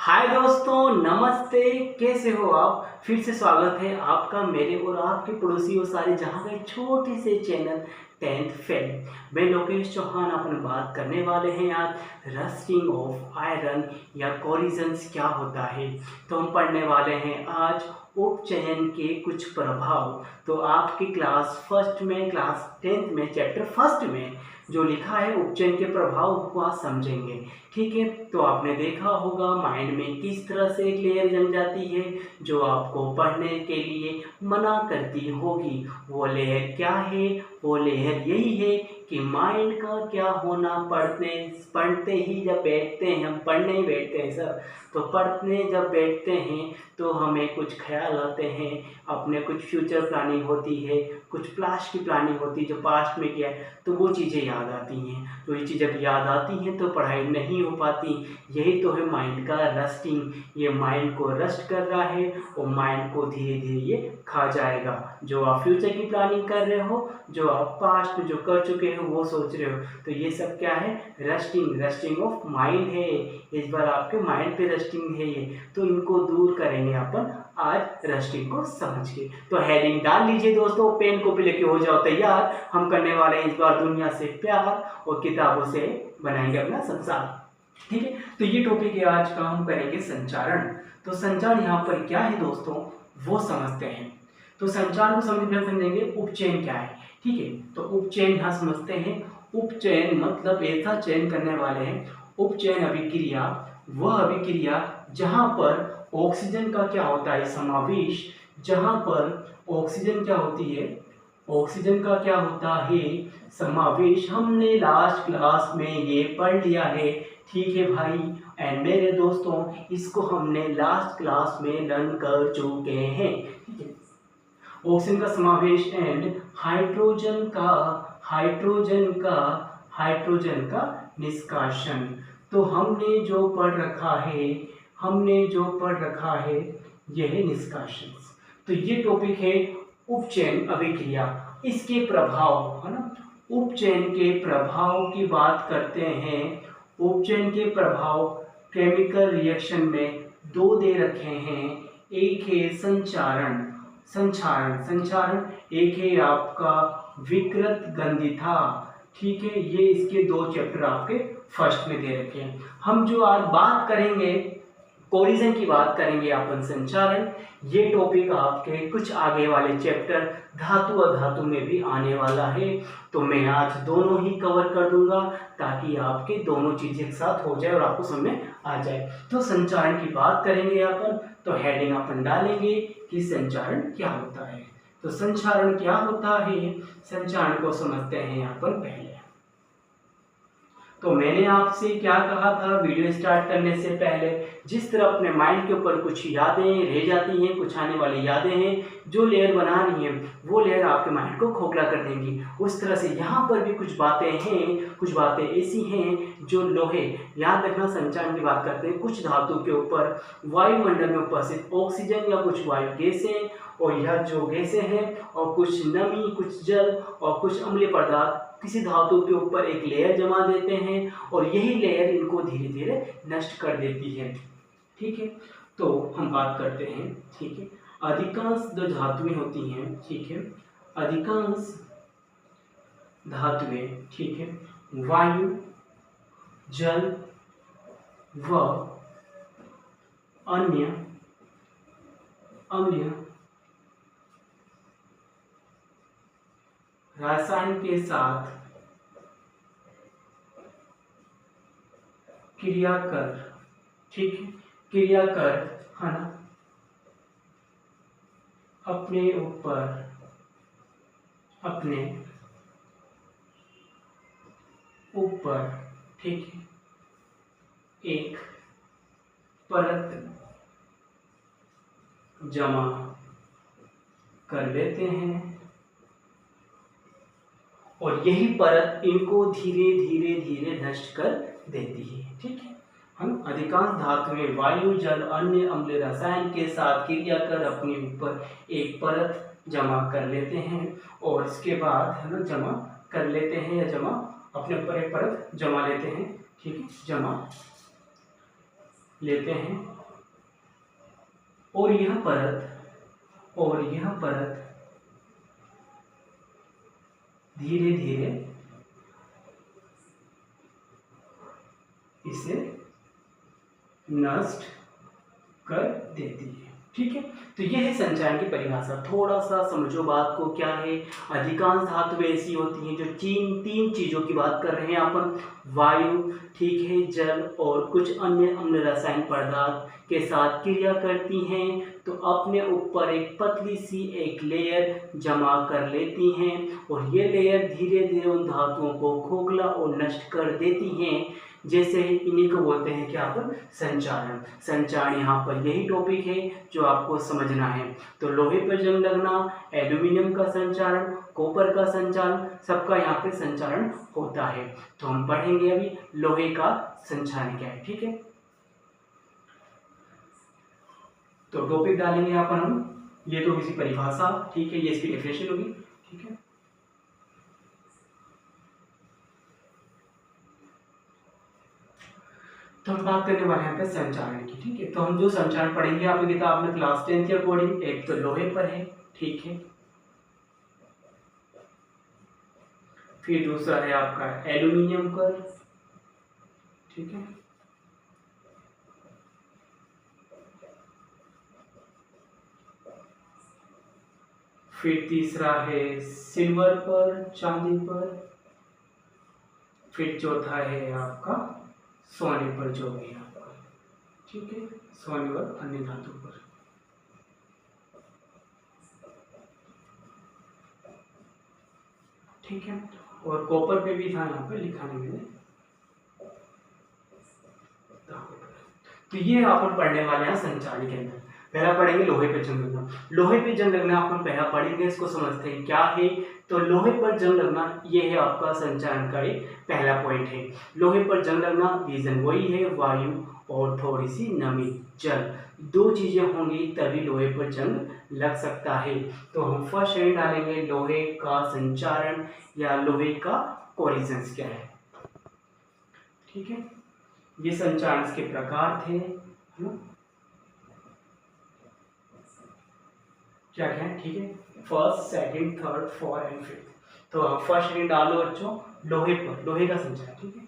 हाय दोस्तों, नमस्ते। कैसे हो आप? फिर से स्वागत है आपका मेरे और आपके पड़ोसी और सारे जहाँ का एक छोटे से चैनल 10th फेल। मैं लोकेश चौहान अपन बात करने वाले हैं आज रस्टिंग ऑफ आयरन या कोरिजन्स क्या होता है। तो हम पढ़ने वाले हैं आज उपचयन के कुछ प्रभाव। तो आपकी क्लास फर्स्ट में, क्लास 10th में, चैप्टर फर्स्ट में जो लिखा है उपचयन के प्रभाव को आप समझेंगे। ठीक है, तो आपने देखा होगा माइंड में किस तरह से एक लेयर जम जाती है जो आपको पढ़ने के लिए मना करती होगी। वो लेयर क्या है? वो लेयर यही है कि माइंड का क्या होना, पढ़ते ही जब बैठते हैं, हम पढ़ने ही बैठते हैं सर, तो पढ़ने जब बैठते हैं तो हमें कुछ ख्याल आते हैं, अपने कुछ फ्यूचर प्लानिंग होती है, कुछ पास्ट की प्लानिंग होती है, जो पास्ट में किया है तो वो चीज़ें याद आती हैं। तो ये चीज़ जब याद आती हैं तो पढ़ाई नहीं हो पाती। यही तो है माइंड का रस्टिंग। ये माइंड को रस्ट कर रहा है और माइंड को धीरे धीरे ये खा जाएगा। जो आप फ्यूचर की प्लानिंग कर रहे हो, जो आप पास्ट में जो कर चुके हो वो सोच रहे हो, तो ये सब क्या है? रस्टिंग ऑफ माइंड है। इस बार आपके माइंड पे रस्टिंग है ये, तो इनको दूर करेंगे अपन आज रस्टिंग को समझ के। तो हेडिंग डाल लीजिए दोस्तों, पेन कॉपी लेके हो जाओ तैयार। हम करने वाले हैं इस बार दुनिया से प्यार और किताबों से बनाएंगे अपना संसार। ठीक है, तो ये टॉपिक है आज का, हम करेंगे संचारण। तो संचार यहाँ पर क्या है दोस्तों, वो समझते हैं। तो संचार को समझेंगे उपचयन क्या है। ठीक है, तो उपचयन यहाँ समझते हैं। उपचयन मतलब ऐसा चयन करने वाले हैं। उपचयन अभिक्रिया वह अभिक्रिया जहाँ पर ऑक्सीजन का क्या होता है समावेश, जहाँ पर ऑक्सीजन क्या होती है, ऑक्सीजन का क्या होता है समावेश। हमने लास्ट क्लास में ये पढ़ लिया है। ठीक है भाई एंड मेरे दोस्तों, इसको हमने लास्ट क्लास में लर्न कर चुके हैं। ठीक है, ऑक्सीजन का समावेश एंड हाइड्रोजन का निष्कासन। तो हमने जो पढ़ रखा है यह है निष्कासन। तो ये टॉपिक है उपचयन अभिक्रिया, इसके प्रभाव है ना। उपचयन के प्रभाव की बात करते हैं। उपचयन के प्रभाव केमिकल रिएक्शन में दो दे रखे हैं। एक है संचारण, एक है आपका विकृत गंधिता। ठीक है, ये इसके दो चैप्टर आपके फर्स्ट में दे रखे हैं। हम जो आज बात करेंगे कोरिजन की बात करेंगे अपन संचारण। ये टॉपिक आपके कुछ आगे वाले चैप्टर धातु अधातु में भी आने वाला है। तो मैं आज दोनों ही कवर कर दूंगा ताकि आपके दोनों चीजें एक साथ हो जाए और आपको समझ में आ जाए। तो संचारण की बात करेंगे अपन, तो हेडिंग अपन डालेंगे कि संचारण क्या होता है। तो संचारण क्या होता है, संचारण को समझते हैं अपन पहले। तो मैंने आपसे क्या कहा था वीडियो स्टार्ट करने से पहले, जिस तरह अपने माइंड के ऊपर कुछ यादें रह जाती हैं, कुछ आने वाली यादें हैं जो लेयर बना रही हैं, वो लेयर आपके माइंड को खोखला कर देंगी। उस तरह से यहाँ पर भी कुछ बातें हैं, कुछ बातें ऐसी हैं जो लोहे, याद रखना संचारण की बात करते हैं, कुछ धातु के ऊपर वायुमंडल में उपस्थित ऑक्सीजन या कुछ वायु गैसें, और यह जो गैसें हैं और कुछ नमी, कुछ जल और कुछ अम्लीय पदार्थ किसी धातु के ऊपर एक लेयर जमा देते हैं और यही लेयर इनको धीरे धीरे नष्ट कर देती है। ठीक है, तो हम बात करते हैं। ठीक है, अधिकांश जो धातुएं होती हैं, ठीक है, अधिकांश धातुएं, ठीक है, वायु, जल व अन्य अम्लीय रसायन के साथ क्रिया कर, ठीक है, क्रिया कर, है ना, अपने ऊपर, ठीक है, एक परत जमा कर लेते हैं और यही परत इनको धीरे धीरे नष्ट कर देती है। ठीक है, हम अधिकांश धातुएं वायु, जल, अन्य अम्लीय रसायन के साथ क्रिया कर अपने ऊपर एक परत जमा कर लेते हैं और इसके बाद है ना जमा कर लेते हैं या जमा अपने ऊपर एक परत जमा लेते हैं। ठीक है, जमा लेते हैं और यह परत धीरे धीरे इसे नष्ट कर देती है। ठीक है, तो यह है संचारण की परिभाषा। थोड़ा सा समझो बात को, क्या है, अधिकांश धातुएं ऐसी होती हैं जो तीन चीजों की बात कर रहे हैं अपन, वायु, ठीक है, जल और कुछ अन्य अम्ल रसायन पदार्थ के साथ क्रिया करती हैं, तो अपने ऊपर एक पतली सी एक लेयर जमा कर लेती हैं और ये लेयर धीरे धीरे उन धातुओं को खोखला और नष्ट कर देती हैं। जैसे इन्हीं को बोलते हैं क्या अपन, संचारण। संचारण यहाँ पर यही टॉपिक है जो आपको समझना है। तो लोहे पर जंग लगना, एल्यूमिनियम का संचारण, कॉपर का संचारण, सबका यहाँ पे संचारण होता है। तो हम पढ़ेंगे अभी लोहे का संचारण क्या है। ठीक है, तो टॉपिक डालेंगे अपन हम, ये तो किसी परिभाषा, ठीक है, ये इसकी डेफिनेशन होगी। ठीक है, तो हम बात करने वाले हैं यहाँ पे संचारण की। ठीक है, तो हम जो संचारण पढ़ेंगे आपकी किताब में क्लास 10 के अकॉर्डिंग, एक तो लोहे पर है, ठीक है, फिर दूसरा है आपका एल्यूमिनियम पर, ठीक है, फिर तीसरा है सिल्वर पर, चांदी पर, फिर चौथा है आपका सोने पर, जो भी है आपका, ठीक है, सोने और अन्य धातु पर। ठीक है, और कॉपर पे भी था यहाँ पे लिखा नहीं मैंने। तो ये अपन पढ़ने वाले हैं संचारण के अंदर। पहला पढ़ेंगे लोहे पे जंग लगना। लोहे पे जंग लगना अपन पहला पढ़ेंगे, इसको समझते हैं क्या है। तो लोहे पर जंग लगना ये है आपका संचारण का एक पहला पॉइंट है। लोहे पर जंग लगना रीजन वही है, वायु और थोड़ी सी नमी, जल, दो चीजें होंगी तभी लोहे पर जंग लग सकता है। तो हम फर्स्ट हेड डालेंगे लोहे का संचारण या लोहे का कोलिजन्स क्या है। ठीक है, ये संचारण के प्रकार थे, है ना, क्या क्या है। ठीक है, first, second, third, fourth and fifth. तो फर्स्ट हेडिंग डालो बच्चों लोहे पर, लोहे का संचारण। ठीक है,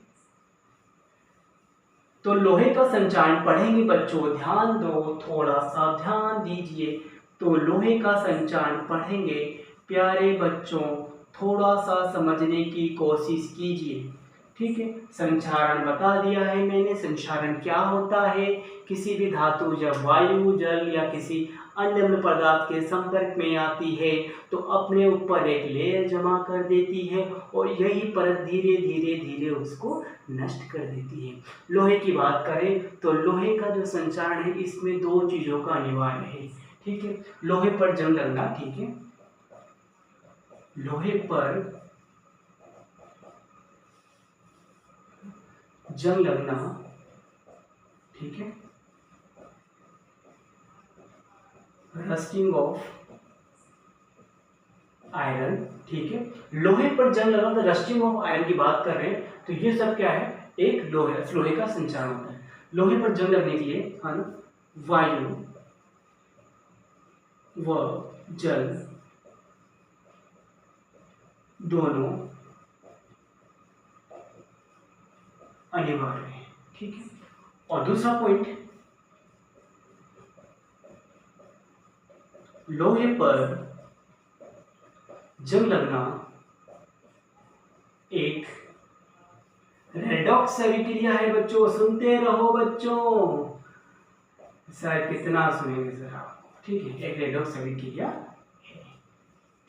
तो लोहे का संचारण पढ़ेंगे बच्चों, ध्यान दो, थोड़ा सा ध्यान दीजिए। तो लोहे का संचारण पढ़ेंगे प्यारे बच्चों, थोड़ा सा समझने की कोशिश कीजिए। ठीक है, संचारण बता दिया है मैंने। संचारण क्या होता है, किसी भी धातु जब वायु, जल या किसी अन्य पदार्थ के संपर्क में आती है तो अपने ऊपर एक लेयर जमा कर देती है और यही परत धीरे धीरे धीरे उसको नष्ट कर देती है। लोहे की बात करें तो लोहे का जो संचारण है इसमें दो चीजों का अनिवार्य है। ठीक है, लोहे पर जंग लगना, ठीक है, लोहे पर जंग लगना, ठीक है, रस्टिंग ऑफ आयरन। ठीक है, लोहे पर जंग लगा तो रस्टिंग ऑफ आयरन की बात कर रहे हैं, तो ये सब क्या है, एक लोहे का संचारण होता है। लोहे पर जंग लगने के लिए हम वायु व जल दोनों अनिवार्य है। ठीक है, और दूसरा पॉइंट, लोहे पर जंग लगना एक रेडॉक्स अभिक्रिया है बच्चों, सुनते रहो बच्चों, शायद कितना सुनेंगे सर आप। ठीक है, एक रेडॉक्स अभिक्रिया है।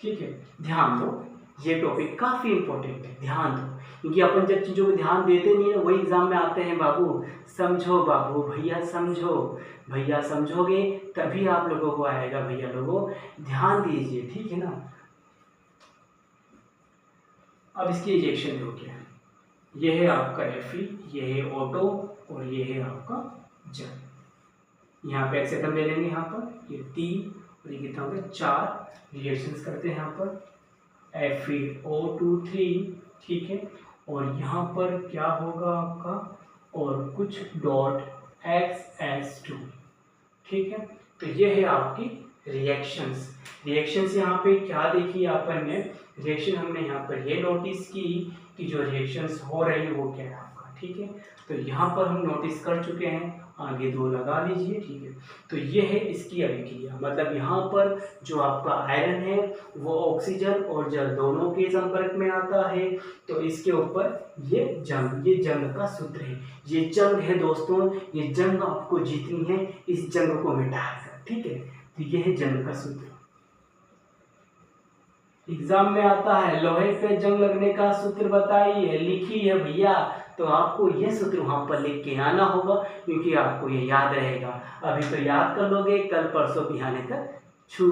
ठीक है, ध्यान दो, ये टॉपिक काफी इंपॉर्टेंट है, ध्यान दो, क्योंकि अपन जब चीजों को ध्यान देते नहीं है वही एग्जाम में आते हैं। बाबू समझो, बाबू भैया समझो, भैया समझोगे तभी आप लोगों को आएगा। भैया लोगों ध्यान दीजिए, ठीक है ना। अब इसकी इजेक्शन हो गया, ये है आपका Fe, ये है ऑटो और ये है आपका जल। यहाँ पे एक्सेटम ले लेंगे, यहाँ पर ये 3 और ये कितना हो गया 4 रिएक्शंस करते हैं यहाँ पर FeO2 3। ठीक है, और यहाँ पर क्या होगा आपका और कुछ डॉट XS2। ठीक है, तो ये है आपकी रिएक्शंस। रिएक्शंस यहाँ पे क्या देखी अपन ने, रिएक्शन हमने यहाँ पर ये नोटिस की कि जो रिएक्शंस हो रही है वो क्या है आपका, ठीक है। तो यहाँ पर हम नोटिस कर चुके हैं, आगे 2 लगा लीजिए, ठीक है। तो ये है इसकी अभिक्रिया, मतलब यहाँ पर जो आपका आयरन है वो ऑक्सीजन और जल दोनों के संपर्क में आता है, तो इसके ऊपर ये जंग का सूत्र है। ये जंग है दोस्तों, ये जंग आपको जीतनी है इस जंग को मिटाकर, ठीक है। तो ये है जंग का सूत्र। एग्जाम में आता है लोहे पे जंग लगने का सूत्र बताइए, लिखिए भैया, तो आपको ये सूत्र वहां पर लिख के आना होगा, क्योंकि आपको ये याद रहेगा। अभी तो याद कर लोगे, कल परसों बिहाने तक छू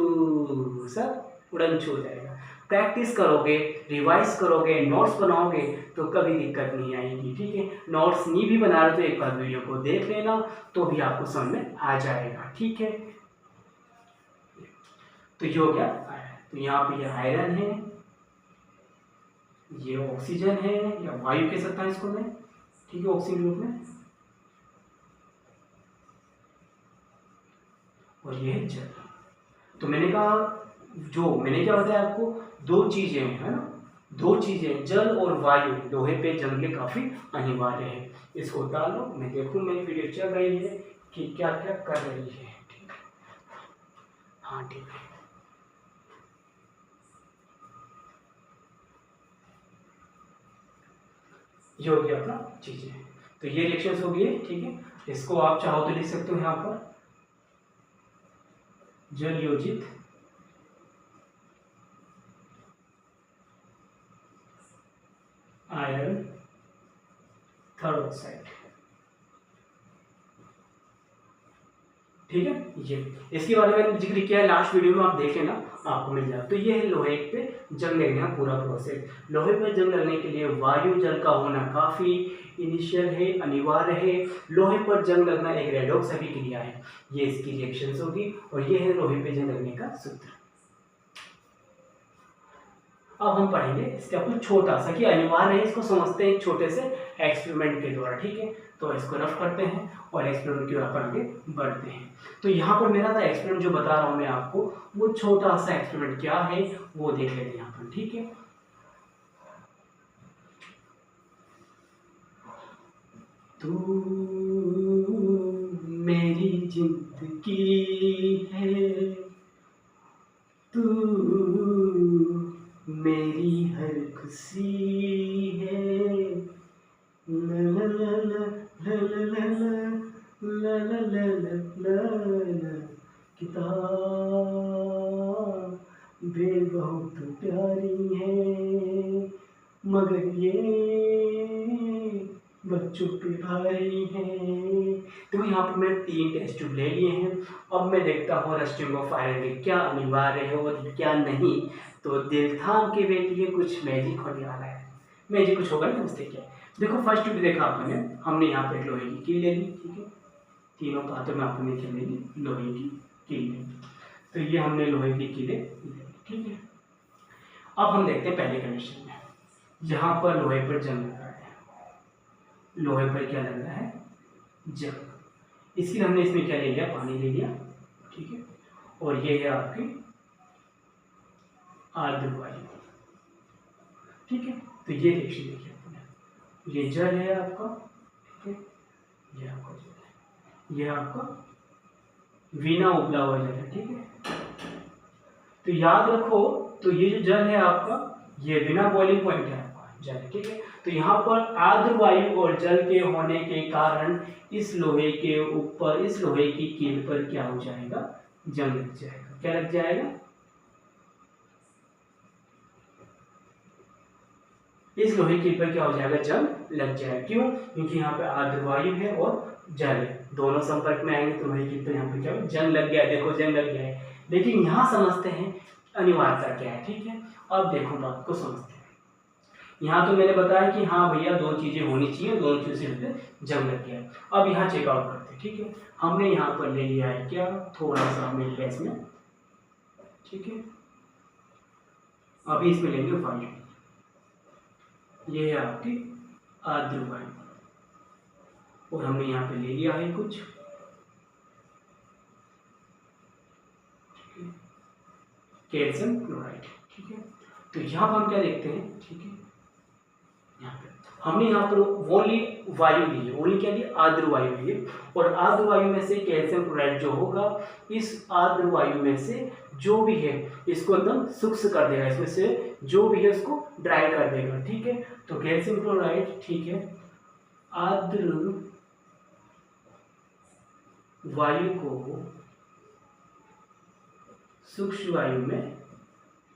सब उड़न छू जाएगा। प्रैक्टिस करोगे, रिवाइज करोगे, नोट्स बनाओगे तो कभी दिक्कत नहीं आएगी, ठीक है। नोट्स नहीं भी बना रहे तो एक बार वीडियो को देख लेना, तो भी आपको समझ में आ जाएगा, ठीक है। तो ये हो गया, तो यहाँ पे ये आयरन है, ये ऑक्सीजन है या वायु कह सकता है इसको मैं, ठीक है, ऑक्सीजन रूप में, और ये है जल। तो मैंने कहा, जो मैंने क्या बताया आपको, 2 चीजें है ना, 2 चीजें जल और वायु लोहे पे जंग के काफी अनिवार्य है। इसको उतार लो, मैं देखूं मेरी वीडियो चल रही है कि क्या क्या कर रही है, ठीक है। हाँ ठीक है, ये हो गया अपना चीजें। तो ये रिएक्शंस हो गए, ठीक है। इसको आप चाहो तो लिख सकते हो यहाँ पर, जल योजित आयरन थर्ड ऑक्साइड, ठीक है। ये इसके बारे में मैंने जिक्र किया है लास्ट वीडियो में, आप देख लेना, आपको मिल जाए। तो ये है लोहे पे जंग लगने का पूरा प्रोसेस। लोहे पे जंग लगने के लिए वायु जल का होना काफी इनिशियल है, अनिवार्य है। लोहे पर जंग लगना एक रेडॉक्स अभिक्रिया है, ये इसकी रिएक्शंस होगी, और ये है लोहे पे जंग लगने का सूत्र। अब हम पढ़ेंगे इसका कुछ छोटा सा, कि अनिवार्य है, इसको समझते हैं एक छोटे से एक्सपेरिमेंट के द्वारा, ठीक है। तो इसको रफ करते हैं और एक्सपेरिमेंट की ओर अपन आगे बढ़ते हैं। तो यहाँ पर मेरा था एक्सपेरिमेंट जो बता रहा हूँ मैं आपको, वो छोटा सा एक्सपेरिमेंट क्या है वो देख लेते हैं यहाँ पर, ठीक है। तू मेरी जिंदगी है, तू मेरी हर खुशी है, ला ला ला ला ला ला ला ला ला ला ला, किताब बहुत प्यारी है, मगर ये बच्चों पे भारी है। तो यहाँ पर मैंने 3 टेस्ट ट्यूब ले लिए हैं। अब मैं देखता हूँ रस्टिंग ऑफ आयरन के क्या अनिवार्य है और क्या नहीं। तो दिल थाम के बैठिए, कुछ मैजिक होने वाला है। मैजिक कुछ होगा नहीं, समझते क्या। देखो फर्स्ट ट्यूब देखा आपने, हमने यहाँ पे लोहे की कील ले ली, ठीक है। तीनों पातों में आपने क्या ले ली, लोहे की कील ले ली। तो ये हमने लोहे की कीलें ले ली, ठीक है। अब हम देखते हैं पहले कंडीशन में, यहाँ पर लोहे पर जंग लग रहा है, लोहे पर क्या लग रहा है, जंग। इसलिए हमने इसमें क्या ले लिया, पानी ले लिया, ठीक है। और ये है आपकी आर्द्र वायु, ठीक है। तो ये रिएक्शन देखिए आपने, ये जल है आपका, ठीक है, ये आपका जल है, ये आपका वीणा उबला हुआ जल है, ठीक है। तो याद रखो, तो ये जो जल है आपका, ये बिना बॉइलिंग पॉइंट है आपका जल, ठीक है। तो यहाँ पर आर्द्र वायु और जल के होने के कारण इस लोहे के ऊपर, इस लोहे की कील पर क्या हो जाएगा, जंग लग जाएगा। क्या लग जाएगा, इस लोहे की पर क्या हो जाएगा, जंग लग जाएगा। क्यों, क्योंकि यहाँ पे आर्द्र वायु है और जल है, दोनों संपर्क में आएंगे तो लोहे की पर यहाँ पे क्या हो, जंग लग गया। देखो जंग लग गया है, लेकिन यहाँ समझते हैं अनिवार्यता क्या है, ठीक है। अब देखो बात को समझते हैं। यहाँ तो मैंने बताया कि हाँ भैया 2 चीजें होनी चाहिए, दोनों चीजों से जंग लग गया। अब यहाँ चेकआउट करते हैं, ठीक है। हमने यहाँ पर ले लिया है क्या, थोड़ा सा मिल गया इसमें, ठीक है। अभी इसमें लेंगे वायु, ये है आपकी आर्द्र वायु, और हमने यहाँ पे ले लिया है कुछ, कैल्शियम क्लोराइड। ठीक है, तो यहाँ पर हम क्या देखते हैं, ठीक है, यहाँ पे हमने यहाँ पर ओनली वायु ली है, ओनली क्या ली, आर्द्र वायु ली है, और आर्द्र वायु में से कैल्शियम क्लोराइड जो होगा इस आर्द्र वायु में से जो भी है इसको एकदम शुष्क कर देगा, इसमें से जो भी है उसको ड्राई कर देगा। ठीक है, तो कैल्शियम क्लोराइड, ठीक है, आर्द्र वायु को शुष्क वायु में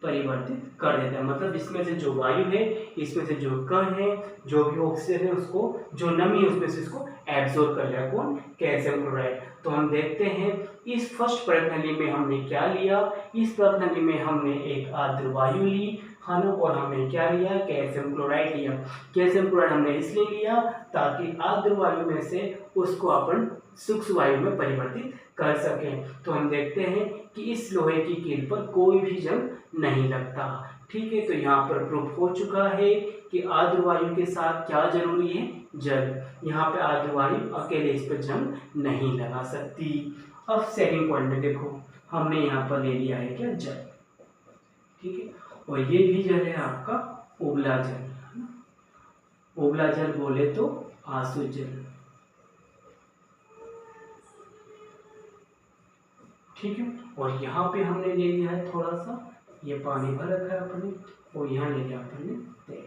परिवर्तित कर देता है, मतलब इसमें से जो वायु है, इसमें से जो कण है, जो भी ऑक्सीजन है, उसको जो नमी है उसमें से इसको एब्जॉर्ब कर लिया, कौन, कैल्शियम क्लोराइड। तो हम देखते हैं इस फर्स्ट प्रश्नावली में हमने क्या लिया, इस प्रश्नावली में हमने एक आर्द्र वायु ली है ना, और हमने क्या लिया, कैल्शियम क्लोराइड लिया। कैल्शियम क्लोराइड हमने इसलिए लिया ताकि आर्द्र वायु में से उसको अपन शुष्क वायु में परिवर्तित कर सकें। तो हम देखते हैं कि इस लोहे की कील पर कोई भी जंग नहीं लगता। ठीक है, तो यहाँ पर प्रूफ हो चुका है कि आर्द्र वायु के साथ क्या जरूरी है, जल। यहाँ पे आर्द्र वायु अकेले इस पर जंग नहीं लगा सकती। अब सेकंड पॉइंट में देखो, हमने यहाँ पर ले लिया है क्या, जल। ठीक है, और ये भी जल है आपका उबला जल, है ना। उबला जल बोले तो आंसू जल। ठीक है, और यहाँ पे हमने ले लिया है थोड़ा सा, ये पानी भर रखा है अपने, और यहाँ ले लिया अपने तेल।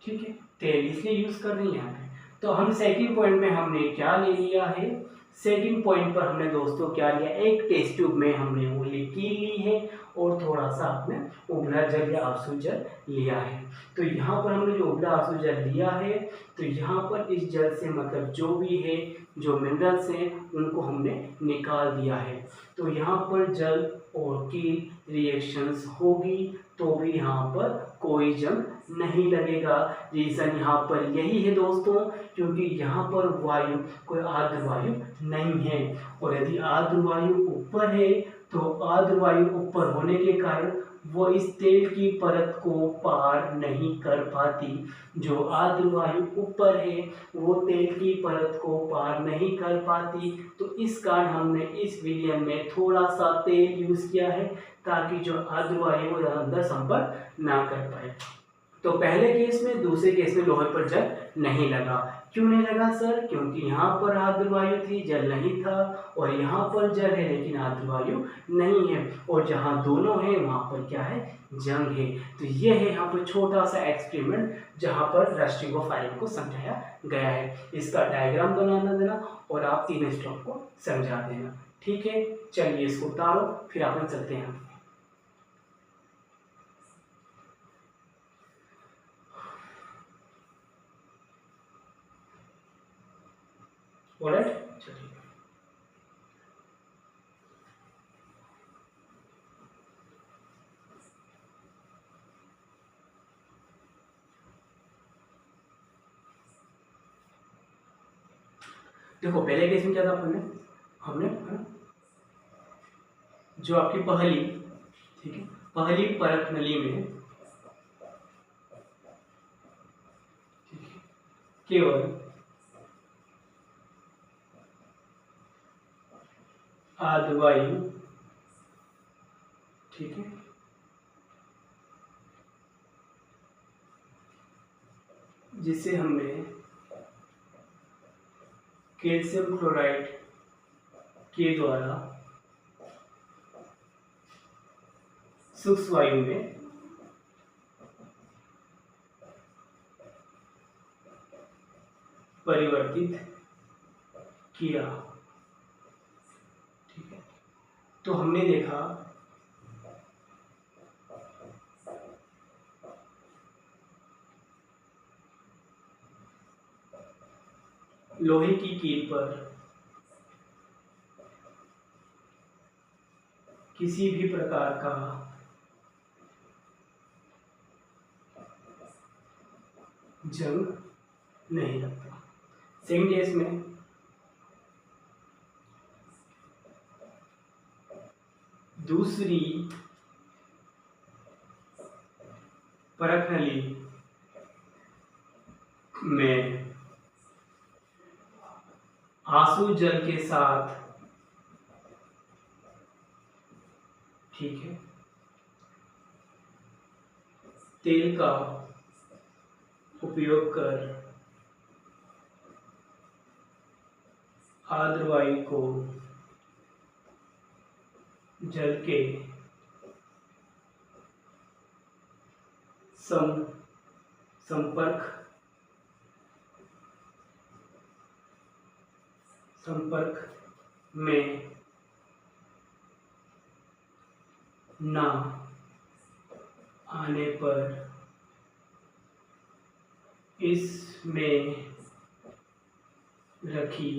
ठीक है, तेल इसलिए यूज कर रहे हैं यहाँ पे। तो हम सेकंड पॉइंट में हमने क्या ले लिया है, सेकंड पॉइंट पर हमने दोस्तों क्या लिया, एक टेस्ट ट्यूब में हमने वो कील ली है और थोड़ा सा आपने उबला जल या आंसू जल लिया है। तो यहाँ पर हमने जो उबला आंसू जल लिया है, तो यहाँ पर इस जल से मतलब जो भी है, जो मिनरल्स हैं उनको हमने निकाल दिया है। तो यहाँ पर जल और कील रिएक्शंस होगी तो भी यहाँ पर कोई जंग नहीं लगेगा। रीज़न यहाँ पर यही है दोस्तों, क्योंकि यहाँ पर वायु कोई आर्द्र वायु नहीं है, और यदि आर्द्र वायु ऊपर है तो आर्द्र वायु ऊपर होने के कारण वो इस तेल की परत को पार नहीं कर पाती। जो आर्द्र वायु ऊपर है वो तेल की परत को पार नहीं कर पाती, तो इस कारण हमने इस वीडियो में थोड़ा सा तेल यूज किया है ताकि जो आर्द्र वायु वो अंदर संपर्क ना कर पाए। तो पहले केस में, दूसरे केस में लोहे पर जल नहीं लगा। क्यों नहीं लगा सर, क्योंकि यहाँ पर आर्द्र वायु थी, जल नहीं था, और यहाँ पर जल है लेकिन आर्द्र वायु नहीं है, और जहाँ दोनों है वहाँ पर क्या है, जंग है। तो ये है यहाँ पर छोटा सा एक्सपेरिमेंट जहाँ पर रस्टिंग ऑफ आयरन को समझाया गया है। इसका डायग्राम बनाना देना और आप 3 स्टेप को समझा देना। ठीक है, चलिए इसको उतारो, फिर अपन चलते हैं। ऑलराइट, चलिए देखो, पहले केस में क्या था, हमने जो आपकी पहली, ठीक है, पहली परत नली में केवल आर्द्र वायु, ठीक है, जिसे हमने कैल्शियम क्लोराइड के द्वारा शुष्क वायु में परिवर्तित किया। ठीक है, तो हमने देखा लोहे की कील पर किसी भी प्रकार का जंग नहीं लगता। सेम केस में दूसरी परत नली में आंसू जल के साथ, ठीक है, तेल का उपयोग कर आर्द्र वायु को जल के संपर्क में न आने पर इसमें रखी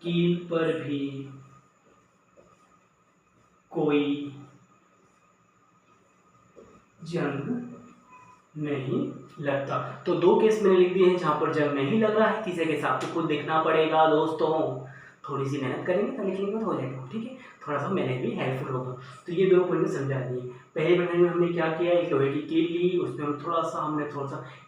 कील पर भी कोई जंग नहीं लगता। तो दो केस मैंने लिख दिए हैं जहां पर जंग नहीं लग रहा है। तीसरे केस आपको खुद देखना पड़ेगा दोस्तों, थोड़ी सी मेहनत करेंगे तो लिखने में हो जाएगा, ठीक है, थोड़ा सा मेहनत भी हेल्पफुल होगा। तो ये दोनों पॉइंट समझा दिए। पहले पॉइंट में हमने क्या किया, एक लोहे की कील ली, उसमें हम थोड़ा सा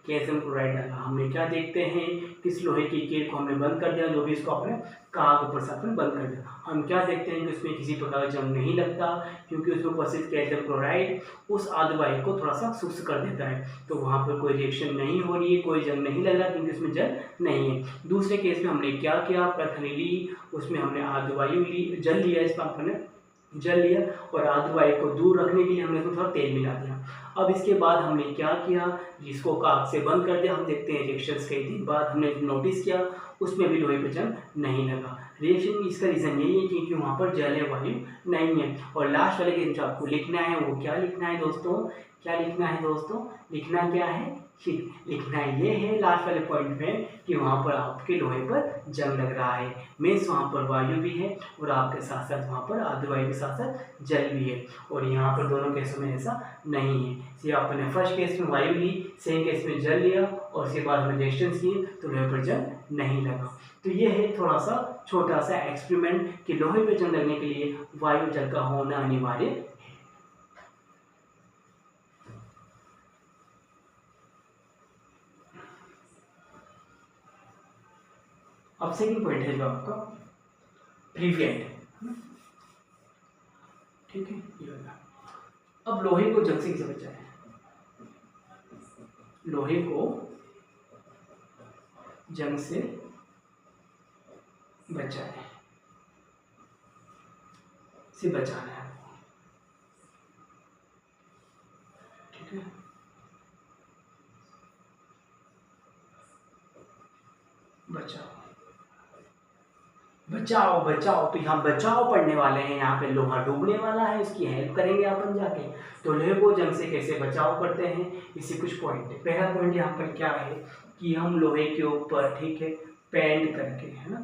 कैल्शियम क्लोराइड डाला। हमने क्या देखते हैं, किस लोहे की कील को हमने बंद कर दिया, जो भी इसको आपने काग ऊपर से आपने बंद कर दिया। हम क्या देखते हैं कि उसमें किसी प्रकार का जंग नहीं लगता, क्योंकि उसमें उपस्थित कैल्शियम क्लोराइड उस आर्द्र वायु को थोड़ा सा शुष्क कर देता है। तो वहाँ पर कोई रिएक्शन नहीं हो रही है, कोई जंग नहीं लग रहा, क्योंकि उसमें जल नहीं है। दूसरे केस में हमने क्या किया, प्रथनी ली, उसमें हमने आर्द्र वायु ली, जल लिया, इसमें आपने जल लिया और आर्द्र वायु को दूर रखने के लिए हमने इसमें थोड़ा तेल मिला दिया। अब इसके बाद हमने क्या किया, जिसको काग से बंद कर दिया। हम देखते हैं रिएक्शंस कई दिन बाद हमने नोटिस किया, उसमें भी लोहे पे जंग नहीं लगा। रिएक्शन इसका रीज़न यही है क्योंकि वहाँ पर जल है, वायु नहीं है। और लास्ट वाले के जो आपको लिखना है वो क्या लिखना है दोस्तों, क्या लिखना है दोस्तों, लिखना क्या है, लिखना ये है लास्ट वाले पॉइंट में कि वहाँ पर आपके लोहे पर जंग लग रहा है। मीन्स वहाँ पर वायु भी है और आपके साथ साथ वहाँ पर आर्द्र वायु के साथ साथ जल भी है। और यहाँ पर दोनों केसों में ऐसा नहीं है। ये आपने फर्स्ट केस में वायु ली, सेकंड केस में जल लिया और उसके बाद हमने रिएक्शंस किए तो लोहे पर जंग नहीं लगा। तो ये है थोड़ा सा छोटा सा एक्सपेरिमेंट कि लोहे पर जंग लगने के लिए वायु जल का होना अनिवार्य है। अब सेकंड पॉइंट है जो आपका प्रिवेंट, ठीक है, ये वाला। अब लोहे को जंग से कैसे बचाएं, लोहे को जंग से बचाना है, ठीक है। बचाओ बचाओ, तो यहाँ बचाओ पढ़ने वाले हैं, यहाँ पे लोहा डूबने वाला है, उसकी हेल्प करेंगे अपन जाके। तो लोहे को जंग से कैसे बचाव करते हैं, इसी कुछ पॉइंट है। पहला पॉइंट यहाँ पर क्या है कि हम लोहे के ऊपर, ठीक है, पेंट करके, है ना,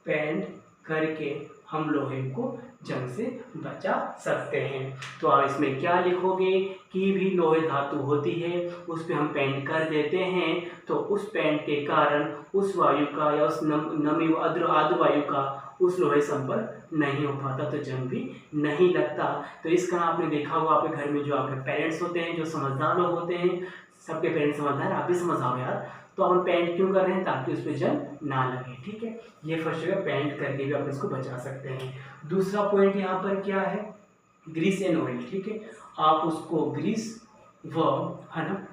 पेंट करके हम लोहे को जंग से बचा सकते हैं। तो आप इसमें क्या लिखोगे कि भी लोहे धातु होती है, उस पर हम पेंट कर देते हैं, तो उस पेंट के कारण उस वायु का या उस नमी आर्द्र वायु का उस लोहे संपर्क नहीं हो पाता, तो जंग भी नहीं लगता। तो इसका आपने देखा होगा आपके घर में जो आपके पेरेंट्स होते हैं, जो समझदार लोग होते हैं, सबके पेरेंट्स समझदार, आप भी समझाओ यार, तो हम पेंट क्यों कर रहे हैं, ताकि उस पर जंग ना लगे, ठीक है। ये फर्स्ट जगह पेंट करके भी आप इसको बचा सकते हैं। दूसरा पॉइंट यहाँ पर क्या है, ग्रीस एंड ऑयल, ठीक है, आप उसको ग्रीस व, है ना,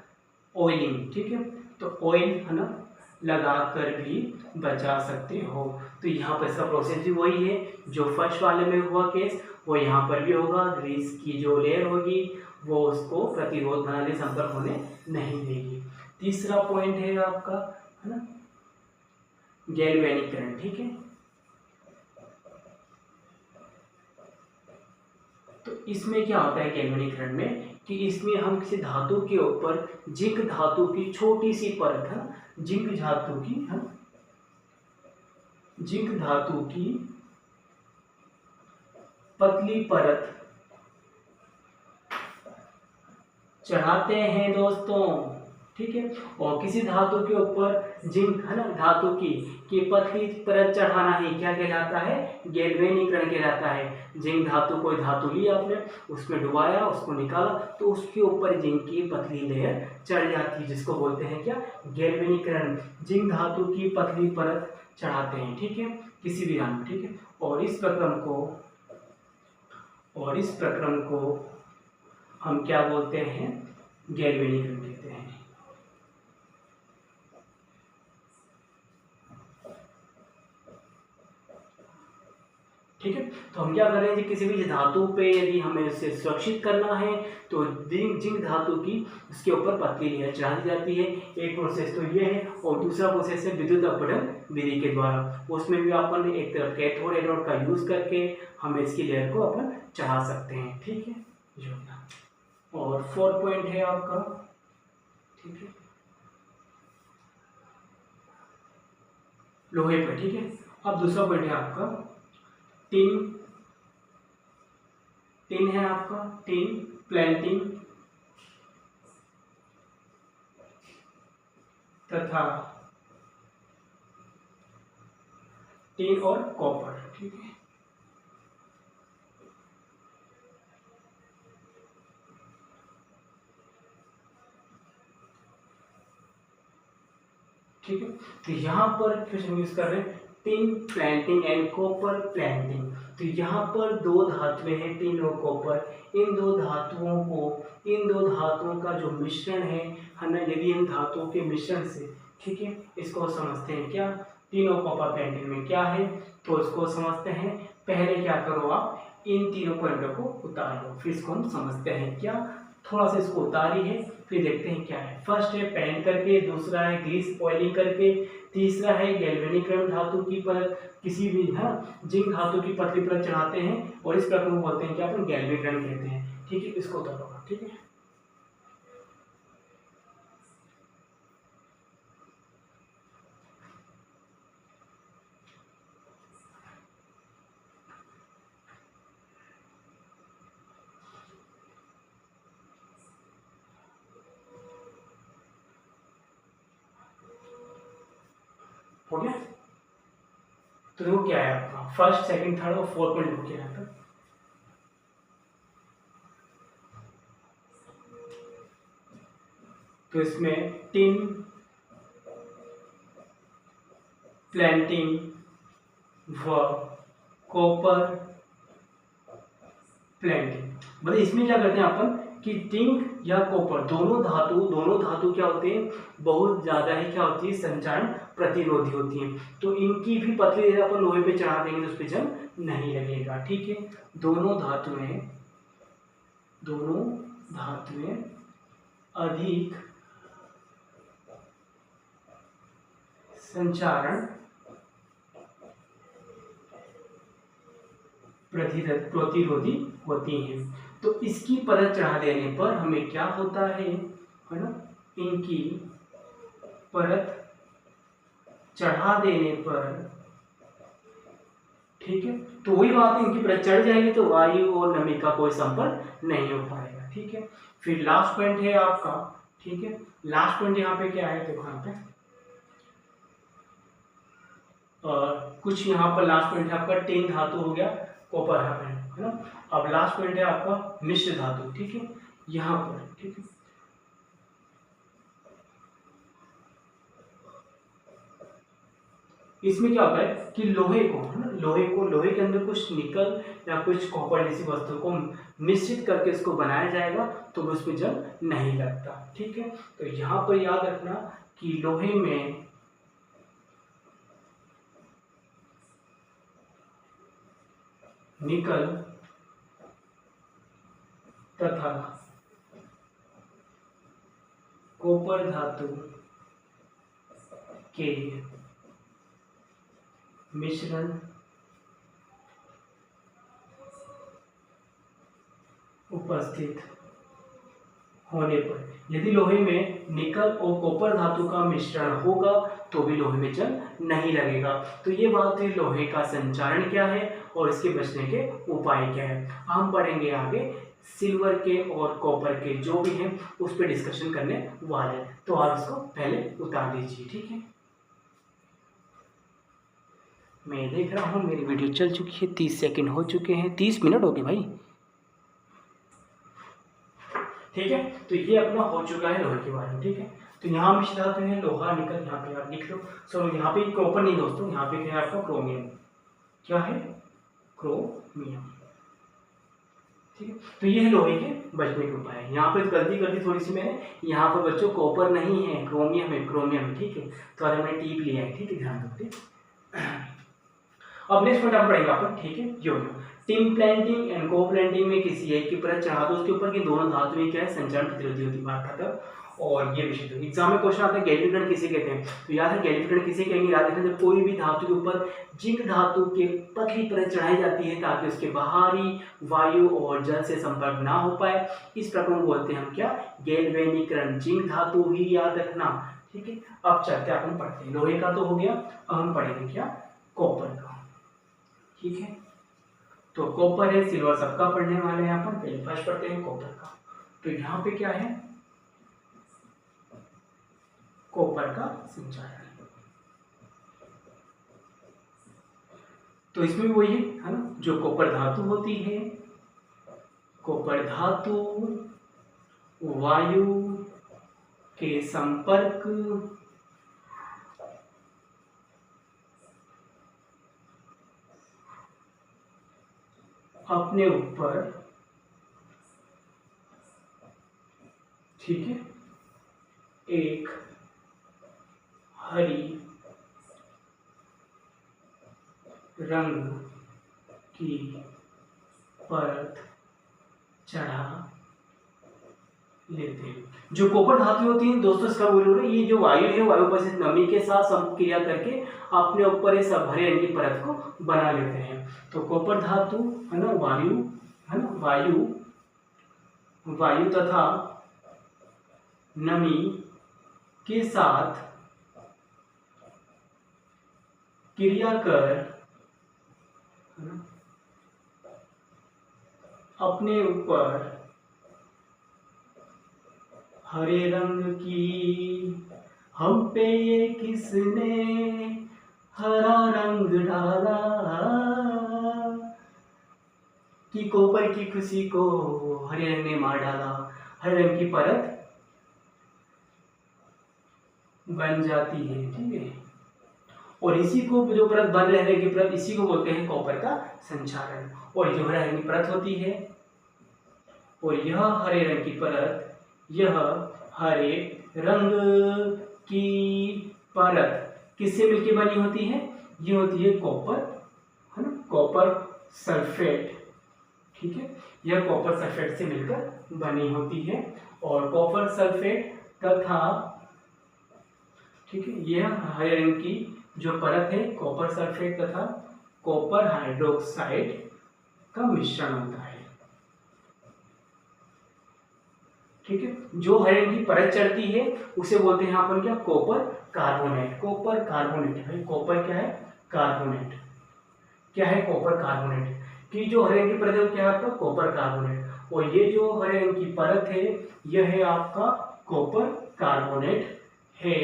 ऑयलिंग, ठीक है, तो ऑयल, है ना, लगा कर भी बचा सकते हो। तो यहाँ पर इसका प्रोसेस भी वही है जो फर्स्ट वाले में हुआ केस, वो यहाँ पर भी होगा। ग्रीस की जो लेयर होगी वो उसको प्रतिरोध बनाने, संपर्क होने नहीं देगी। तीसरा पॉइंट है आपका, है ना, गैल्वेनिक करंट, ठीक है। तो इसमें क्या होता है गैल्वेनिक करंट में कि इसमें हम किसी धातु के ऊपर जिंक धातु की छोटी सी परत है, जिंक धातु की, है, जिंक धातु की पतली परत चढ़ाते हैं दोस्तों, ठीक है। और किसी धातु के ऊपर जिंक, है ना, धातु की पतली परत चढ़ाना ही क्या कहलाता है, गैल्वेनीकरण कहलाता है। जिंक धातु, कोई धातु ली आपने, उसमें डुबाया, उसको निकाला, तो उसके ऊपर जिंक की पतली लेयर चढ़ जाती है, जिसको बोलते हैं क्या, गैल्वेनीकरण। जिंक धातु की पतली परत चढ़ाते हैं, ठीक है, किसी भी रंग, ठीक है। और इस प्रक्रम को हम क्या बोलते हैं, गैल्वेनीकरण कहते हैं। ठीक है, तो हम क्या कर रहे हैं, किसी भी धातु पे यदि हमें उसे सुरक्षित करना है तो जिंक धातु की उसके ऊपर पतली लेयर चढ़ा दी जाती है। एक प्रोसेस तो ये है, और दूसरा प्रोसेस है विद्युत अपघटन विधि के द्वारा। उसमें भी अपन एक तरफ कैथोड एनोड का यूज करके हम इसकी लेयर को अपन चढ़ा सकते हैं। ठीक है, जो और 4 पॉइंट है आपका। ठीक है, लोहे पर। ठीक है, अब दूसरा पॉइंट है आपका टिन। टिन है आपका, टिन प्लेटिंग तथा टिन और कॉपर। ठीक है, ठीक है, तो यहाँ पर फिर हम यूज कर रहे हैं tin plating and copper plating. तो यहाँ पर दो धातुएं हैं, टिन और कॉपर। इन दो धातुओं का जो मिश्रण है ना, यदि इन धातुओं के मिश्रण से, ठीक है, इसको समझते हैं क्या, टिन और कॉपर प्लेटिंग में क्या है, तो इसको समझते हैं। पहले क्या करो, आप इन तीनों पॉइंटों को उतार लो, फिर इसको हम समझते हैं क्या। थोड़ा सा इसको उतारी है, फिर देखते हैं क्या है। फर्स्ट है पेंट करके, दूसरा है ग्रीस ऑयलिंग करके, तीसरा है गैल्वेनीकरण धातु की परत, किसी भी जिंक धातु की पतली परत चढ़ाते हैं, और इस प्रक्रिया को बोलते हैं क्या, अपन गैल्वेनीकरण कहते हैं। ठीक है, इसको उतारो। ठीक है, हो गया। तो देखो क्या है आपका फर्स्ट सेकंड थर्ड और 4 पॉइंट हो गया है। तो इसमें टिन प्लेटिंग व कॉपर प्लेटिंग, मतलब इसमें क्या करते हैं अपन कि जिंक या कॉपर दोनों धातु क्या होते हैं, बहुत ज्यादा ही क्या होती है, संचारण प्रतिरोधी होती हैं। तो इनकी भी पतली लेयर अपन लोहे पे चढ़ा देंगे तो उस पर जंग नहीं लगेगा। ठीक है, दोनों धातुएं अधिक संचारण प्रतिरोधी होती हैं। तो इसकी परत चढ़ा देने पर हमें क्या होता है ना, इनकी परत चढ़ा देने पर, ठीक है, तो वही बात है, इनकी परत चढ़ जाएगी तो वायु और नमी का कोई संपर्क नहीं हो पाएगा। ठीक है, फिर लास्ट पॉइंट है आपका। ठीक है, लास्ट पॉइंट यहाँ पे क्या है, देखो यहाँ पे कुछ यहाँ पर लास्ट पॉइंट है आपका टिन धातु हो गया, कॉपर है ना। अब लास्ट पॉइंट है आपका मिश्र धातु। ठीक है, यहाँ पर, ठीक है, इसमें क्या होता है कि लोहे के अंदर कुछ निकल या कुछ कॉपर जैसी वस्तु को मिश्रित करके इसको बनाया जाएगा, तो उसमें जंग नहीं लगता। ठीक है, तो यहाँ पर याद रखना कि लोहे में निकल तथा कॉपर धातु के मिश्रण उपस्थित होने पर, यदि लोहे में निकल और कॉपर धातु का मिश्रण होगा तो भी लोहे में जंग नहीं लगेगा। तो ये बात है लोहे का संचारण क्या है और इसके बचने के उपाय क्या है। हम पढ़ेंगे आगे सिल्वर के और कॉपर के जो भी हैं उस पर डिस्कशन करने वाले हैं। तो आप इसको पहले उतार दीजिए। ठीक है, मैं देख रहा हूँ मेरी वीडियो चल चुकी है, 30 सेकंड हो चुके हैं, 30 मिनट हो गए भाई। ठीक है, तो ये अपना हो चुका है लोहे के बारे में। ठीक है, तो यहाँ मिश्र धातु है लोहा निकल, यहाँ पे आप लिख लो। सो यहाँ पे कॉपर नहीं दोस्तों, यहाँ पे क्या है आपका क्रोमियम। क्या है, क्रोमियम। ठीक है। तो ये है लोहे के बचने के उपाय। यहाँ पे तो गलती कर दी थोड़ी सी मैंने, यहाँ पर बच्चों कॉपर नहीं है, क्रोमियम है, क्रोमियम, ठीक है। तो आज हमने टीप लिया है, ठीक है, ध्यान दो, ठीक। अब नेक्स्ट पॉइंट आप पढ़ेंगे अपन, ठीक है, जो टीम प्लांटिंग एंड को प्लांटिंग में किसी एक की परत चढ़ा दो उसके ऊपर की दोनों धातु में क्या है, संचरण प्रतिरोधी होती, बात खत्म। और ये विषय तो एग्जाम में क्वेश्चन आता है गैल्वेनीकरण किसे कहते हैं, तो याद है गैल्वेनीकरण किसे कहेंगे, याद रखना जब कोई भी धातु के ऊपर जिंक धातु के पतली परत चढ़ाई जाती है ताकि उसके बाहरी वायु और जल से संपर्क ना हो पाए, इस प्रकार को बोलते हैं हम क्या, गैल्वेनीकरण। जिंक धातु ही याद रखना, ठीक है। अब चलते अपन पढ़ते हैं, लोहे का तो हो गया, अब हम पढ़ेंगे क्या, कॉपर का, ठीक है। तो कॉपर है, सिल्वर सबका पढ़ने वाले हैं अपन, पहले फर्स्ट पढ़ते हैं कॉपर का। तो यहाँ पे क्या है, कॉपर का संचारण। तो इसमें भी वही है ना, जो कॉपर धातु होती है, कॉपर धातु वायु के संपर्क अपने ऊपर, ठीक है, एक हरी रंग की परत चढ़ा लेते हैं। जो कॉपर धातु होती है दोस्तों, इसका बोल रहे हैं ये जो वायु है, वायु पर से नमी के साथ संक्रिया करके अपने ऊपर इस हरे रंग की परत को बना लेते हैं। तो कॉपर धातु है ना, वायु है ना, वायु तथा नमी के साथ क्रिया कर अपने ऊपर हरे रंग की, हम पे ये किसने हरा रंग डाला, कि कॉपर की खुशी को हरे रंग ने मार डाला। हरे रंग की परत बन जाती है, ठीक है। और इसी को जो परत बन रहने की परत, इसी को बोलते हैं कॉपर का संचारण। और जो हरे रंग की परत होती है, और यह हरे रंग की परत, यह हरे रंग की परत किससे मिलकर बनी होती है, ये होती है कॉपर, है ना, कॉपर सल्फेट, ठीक है। यह कॉपर सल्फेट से मिलकर बनी होती है। और कॉपर सल्फेट तथा, ठीक है, यह हरे रंग की जो परत है कॉपर सल्फेट तथा कॉपर हाइड्रोक्साइड का मिश्रण होता है, ठीक है। जो हरे रंग की परत चढ़ती है उसे बोलते हैं अपन क्या, कॉपर कार्बोनेट। कॉपर कार्बोनेट है, कॉपर क्या है, कार्बोनेट। क्या है, कॉपर कार्बोनेट। कि जो हरे रंग की परत है वो क्या है आपका, कॉपर कार्बोनेट। और ये जो हरे रंग की परत है यह है आपका कॉपर कार्बोनेट है,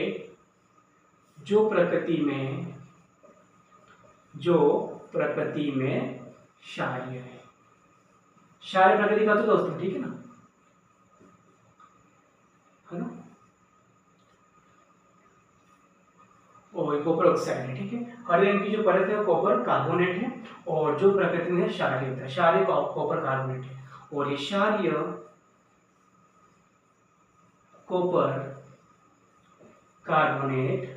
जो प्रकृति में क्षारीय है। क्षारीय प्रकृति का तो दोस्तों, ठीक है ना, है ना। और कॉपर ऑक्साइड है, ठीक है। हरे रंग की जो परत है वो कॉपर कार्बोनेट है, और जो प्रकृति में क्षारीय होता है, क्षारीय कॉपर कार्बोनेट है। और ये क्षारीय कॉपर कार्बोनेट,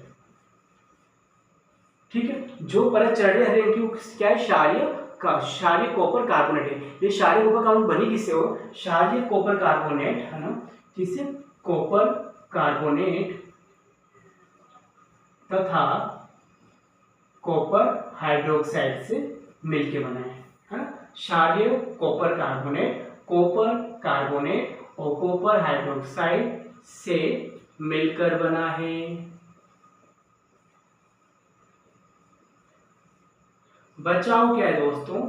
ठीक है, जो परत चढ़ रही है हरे रंग की क्या है, क्षारीय कॉपर कार्बोनेट है। ये क्षारीय कॉपर कार्बोनेट बनी किससे हो, क्षारीय कॉपर कार्बोनेट, है ना, जिससे कॉपर कार्बोनेट तथा कॉपर हाइड्रोक्साइड से मिलके बना है ना। क्षारीय कॉपर कार्बोनेट और कॉपर हाइड्रोक्साइड से मिलकर बना है। बचाव क्या है दोस्तों,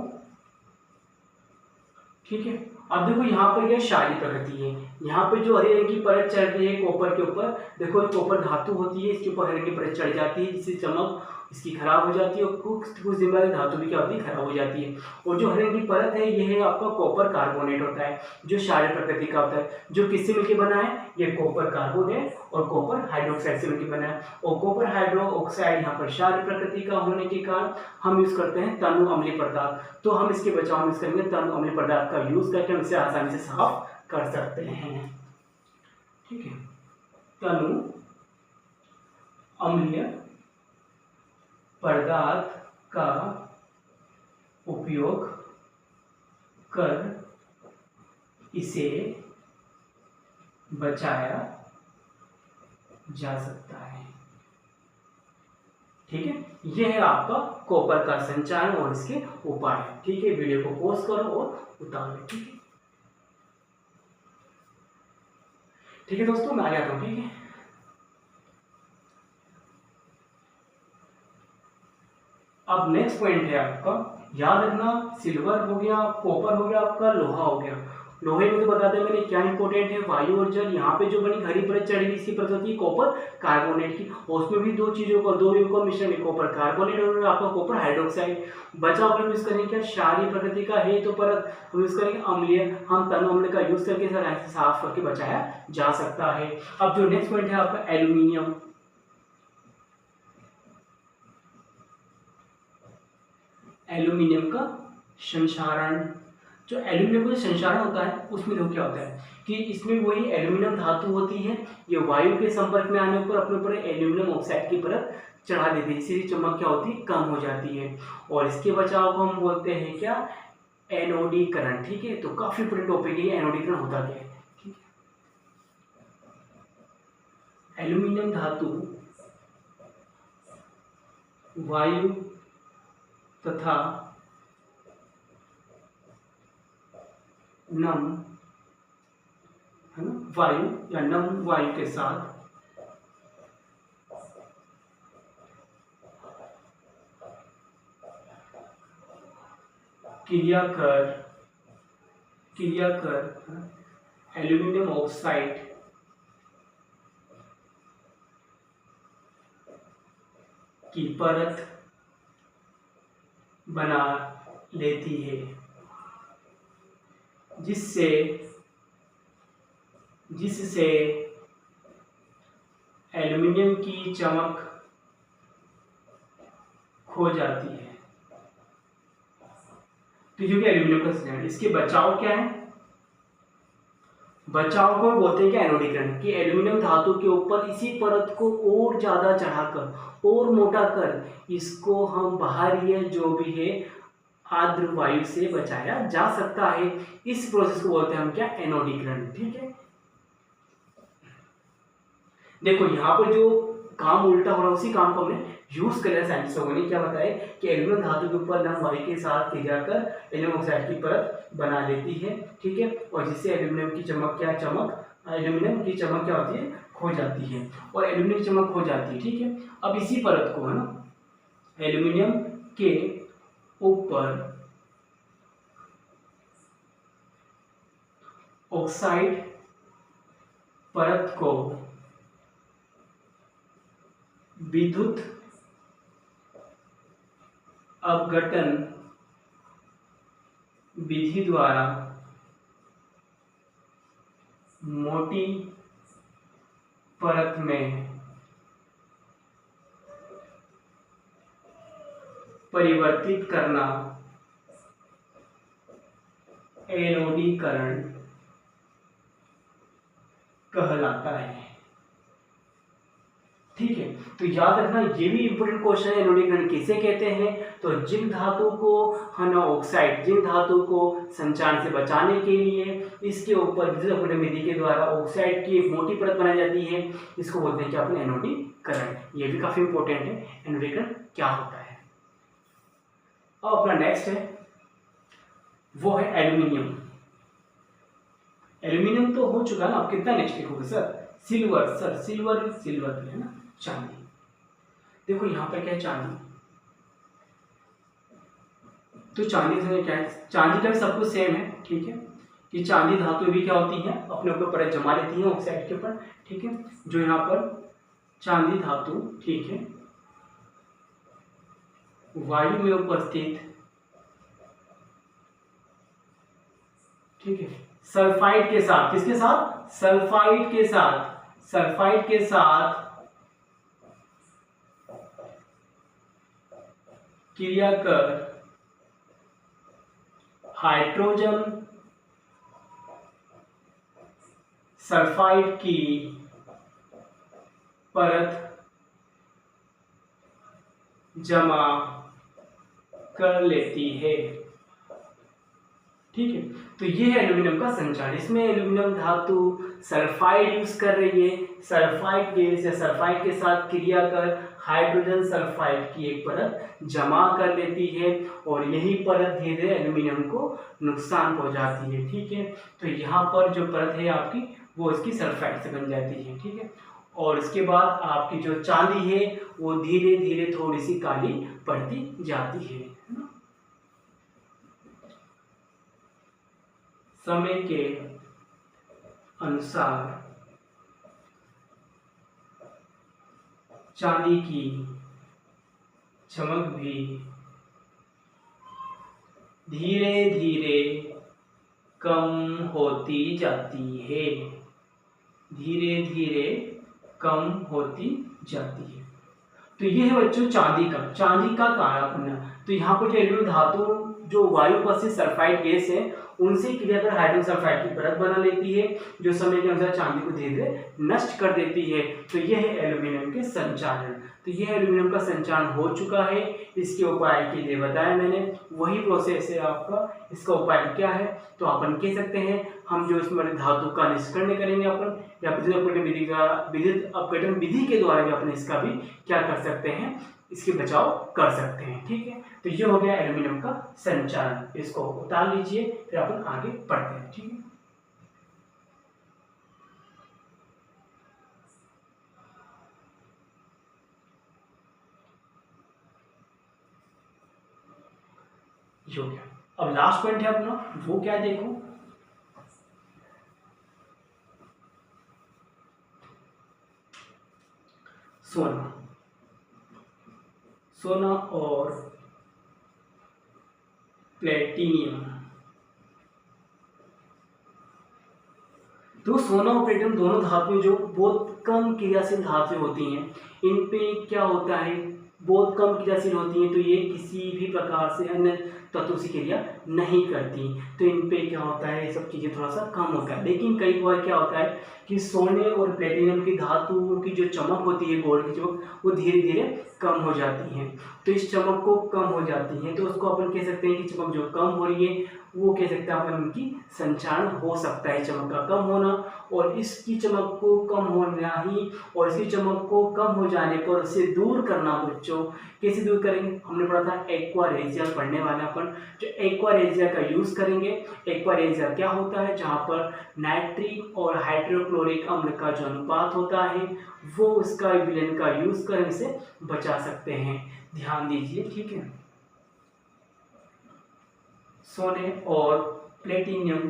ठीक है। अब देखो यहाँ पर क्या क्षारीय प्रकृति है, यहाँ पे जो हरे रंग की परत चढ़ रही है कॉपर के ऊपर, देखो कॉपर धातु होती है, इसके ऊपर हरे रंग की परत चढ़ जाती है जिससे चमक इसकी खराब हो जाती है और कुछ दिन बाद धातु भी क्या होती है, खराब हो जाती है। और जो हरे रंग की परत है ये है आपका कॉपर कार्बोनेट होता है, जो क्षारीय प्रकृति का होता है। जो किससे मिलकर बना है, ये कॉपर कार्बोनेट और कॉपर हाइड्रोक्साइड से मिलकर बना है। और कॉपर हाइड्रो ऑक्साइड यहाँ पर क्षारीय प्रकृति का होने के कारण हम यूज करते हैं तनु अम्लीय पदार्थ। तो हम इसके बचाव में यूज करेंगे तनु अम्लीय पदार्थ का यूज करके हम इसे आसानी से साफ कर सकते हैं। ठीक है, तनु अम्लीय पदार्थ का उपयोग कर इसे बचाया जा सकता है। ठीक है, यह है आपका कॉपर का संचालन और इसके उपाय। ठीक है, वीडियो को पॉज करो और उतारो। ठीक है, ठीक है दोस्तों, मैं आ जाता हूं। ठीक है, अब नेक्स्ट पॉइंट है आपका, याद रखना सिल्वर हो गया, कॉपर हो गया, आपका लोहा हो गया। लोहे में तो बताते हैं मैंने क्या इंपॉर्टेंट है, वायु और जल। यहाँ पे जो बनी हरी परत चढ़ी इसकी परत होती है कॉपर कार्बोनेट की, और उसमें भी दो चीजों का, दो का मिश्रण है, कॉपर कार्बोनेट और आपका कॉपर हाइड्रोक्साइड। बचा हम यूज करेंगे क्या, क्षारीय प्रकृति का है तो परत हम यूज करेंगे अम्लीय, हम तनु अम्ल का यूज करके साफ करके बचाया जा सकता है। अब जो नेक्स्ट पॉइंट है आपका एल्यूमिनियम। एल्यूमिनियम का संक्षारण, जो एल्यूमिनियम का संक्षारण होता है उसमें देखो क्या होता है कि इसमें वही एल्यूमिनियम धातु होती है, ये वायु के संपर्क में आने पर अपने ऊपर एल्यूमिनियम ऑक्साइड की परत चढ़ा देती है, इसीलिए चमक क्या होती है, कम हो जाती है। और इसके बचाव को हम बोलते हैं क्या, एनोडीकरण। ठीक है, तो काफी इंपोर्टेंट टॉपिक है एनोडीकरण होता क्या है। ठीक है, एल्यूमिनियम धातु वायु तथा नम, है ना, वायु या नम वायु के साथ क्रिया कर एल्यूमिनियम ऑक्साइड की परत बना लेती है, जिससे एल्यूमिनियम की चमक खो जाती है। तो ये एल्यूमिनियम का संयोजन, इसके बचाव क्या है, बचाव को बोलते हैं क्या, एनोडीकरण, कि एल्यूमिनियम धातु के ऊपर इसी परत को और ज्यादा चढ़ाकर और मोटा कर इसको हम बाहरी जो भी है आर्द्र वायु से बचाया जा सकता है। इस प्रोसेस को बोलते हैं हम क्या, एनोडीकरण। ठीक है, देखो यहाँ पर जो काम उल्टा हो रहा है उसी काम को हमने यूज कर साइंस लोगों ने क्या बताया कि एल्यूमिनियम धातु के ऊपर नम वायु के साथ क्रिया कर एल्यूमिनियम ऑक्साइड की परत बना लेती है। ठीक है, और जिससे एल्यूमिनियम की चमक क्या, एल्यूमिनियम की चमक क्या होती है, खो जाती है, और एल्यूमिनियम की चमक खो जाती है। ठीक है, अब इसी परत को, है ना, एल्यूमिनियम के ऊपर ऑक्साइड परत को विद्युत अपघटन विधि द्वारा मोटी परत में परिवर्तित करना एनोडीकरण कहलाता है। ठीक है, तो याद रखना ये भी इंपोर्टेंट क्वेश्चन है, एनोडीकरण किसे कहते हैं, तो जिंक धातु को, है ना, ऑक्साइड जिंक धातु को संचालन से बचाने के लिए इसके ऊपर विद्युत अपघटन विधि के द्वारा ऑक्साइड की एक मोटी परत बनाई जाती है, इसको बोलते हैं क्या, अपने एनोडीकरण। ये भी काफी इंपॉर्टेंट है, एनोडीकरण क्या होता है। अब अपना नेक्स्ट है वो है एल्यूमिनियम। एल्यूमिनियम तो हो चुका ना, अब कितना नेक्स्ट लिखोगे सर, सिल्वर। सर सिल्वर है ना, चांदी। देखो यहाँ पे क्या है, चांदी। तो चांदी से क्या है, चांदी का भी सब कुछ सेम है। ठीक है, कि चांदी धातु भी क्या होती है, अपने ऊपर परत जमा लेती है ऑक्साइड के ऊपर। ठीक है, जो यहाँ पर चांदी धातु, ठीक है, वायु में उपस्थित, ठीक है, सल्फाइड के साथ, किसके साथ, सल्फाइड के साथ, सल्फाइड के साथ क्रिया कर हाइड्रोजन सल्फाइड की परत जमा कर लेती है, ठीक है। तो ये है एल्यूमिनियम का संचार। इसमें एल्यूमिनियम धातु सल्फाइड यूज कर रही है, सल्फाइड गैस या सल्फाइड के साथ क्रिया कर हाइड्रोजन सल्फाइड की एक परत जमा कर लेती है और यही परत धीरे धीरे एल्यूमिनियम को नुकसान पहुंचाती है, ठीक है। तो यहाँ पर जो परत है आपकी वो इसकी सल्फाइड से बन जाती है, ठीक है। और इसके बाद आपकी जो चांदी है वो धीरे धीरे थोड़ी सी काली पड़ती जाती है ना। समय के अनुसार चांदी की चमक भी धीरे धीरे कम होती जाती है, धीरे धीरे कम होती जाती है। तो ये है बच्चों चांदी का काला पन्ना। तो यहाँ पर जो एल्यूमिनियम धातु जो वायु उपस्थित सल्फाइड गैस है उनसे क्रिया कर हाइड्रोजन सल्फाइड की परत बना लेती है जो समय के अनुसार चांदी को धीरे धीरे नष्ट कर देती है। तो यह है एल्यूमिनियम के संचालन। तो यह एल्यूमिनियम का संचालन हो चुका है। इसके उपाय के लिए बताया मैंने, वही प्रोसेस है आपका। इसका उपाय क्या है तो अपन कह सकते हैं हम जो इसमें धातु का निष्कर्षण करेंगे अपन या विद्युत अपघटन विधि के द्वारा भी अपन इसका भी क्या कर सकते हैं, इसके बचाव कर सकते हैं, ठीक है। तो ये हो गया एल्यूमिनियम का संचालन। इसको उतार लीजिए फिर अपन आगे पढ़ते हैं, ठीक है। ये हो गया। अब लास्ट पॉइंट है अपना, वो क्या देखो, सोना। सोना और प्लेटिनियम। तो सोना और प्लेटिनियम दोनों धातुएं जो बहुत कम क्रियाशील धातुएं होती हैं, इन पे क्या होता है, बहुत कम क्रियाशील होती हैं, तो ये किसी भी प्रकार से अन्य तत्वों से क्रिया नहीं करती। तो इन पे क्या होता है, ये सब चीज़ें थोड़ा सा कम होता है। लेकिन कई बार क्या होता है कि सोने और प्लेटिनियम की धातुओं की जो चमक होती है, गोल्ड की चमक, वो धीरे धीरे कम हो जाती है। तो इस चमक को कम हो जाती है तो उसको अपन कह सकते हैं कि चमक जो कम हो रही है वो कह सकते हैं अपन उनकी संचारण हो सकता है, चमक का कम होना। और इसकी चमक को कम होना ही और इसकी चमक को कम हो जाने पर उसे दूर करना बच्चों, कैसे दूर करेंगे, हमने पढ़ा था एक्वारेजिया पढ़ने वाला अपन, जो एक्वारेजिया का यूज करेंगे। एक्वारेजिया क्या होता है, जहाँ पर नाइट्रिक और हाइड्रोक्लोरिक अम्ल का जो अनुपात होता है वो उसका विलेन का यूज करने से बचा सकते हैं, ध्यान दीजिए, ठीक है। सोने और प्लेटिनियम